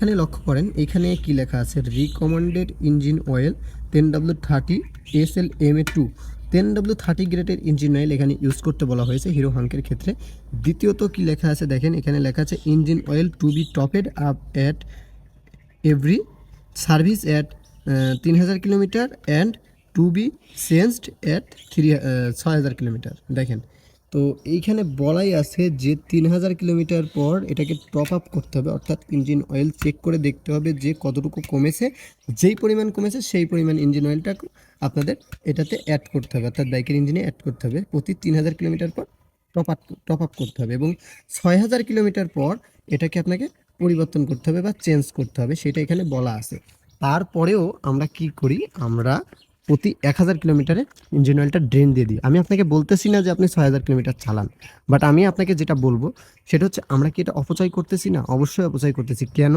এখানে লক্ষ্য করেন, এখানে কি লেখা আছে, recommended engine oil 10W30 SLMA2 10W30 গ্রেডের ইঞ্জিন অয়েল এখানে ইউজ করতে বলা হয়েছে হিরো হাঙ্কের ক্ষেত্রে। দ্বিতীয়ত কি লেখা আছে দেখেন, এখানে লেখা আছে engine oil to be topped up at every service at 3000 kilometre and to be changed at 6000 kilometre. দেখেন, তো এইখানে বলাই আছে যে 3000 কিলোমিটার পর এটাকে টপ আপ করতে হবে, অর্থাৎ ইঞ্জিন অয়েল চেক করে দেখতে হবে যে কতটুকু কমেছে। যেই পরিমাণ কমেছে সেই পরিমাণ ইঞ্জিন অয়েলটা আপনাদের এটাতে অ্যাড করতে হবে, অর্থাৎ বাইকের ইঞ্জিনে অ্যাড করতে হবে। প্রতি 3000 কিলোমিটার পর টপ আপ করতে হবে এবং 6000 কিলোমিটার পর এটাকে আপনাকে পরিবর্তন করতে হবে বা চেঞ্জ করতে হবে, সেটা এখানে বলা আছে। তারপরেও আমরা কি করি, আমরা প্রতি 1000 কিলোমিটারে ইঞ্জিন অয়েলটা ড্রেন দিয়ে দিই। আমি আপনাকে বলতেছি না যে আপনি 6000 কিলোমিটার চালান, বাট আমি আপনাকে যেটা বলবো সেটা হচ্ছে আমরা কি এটা অপচয় করতেছি না? অবশ্যই অপচয় করতেছি। কেন?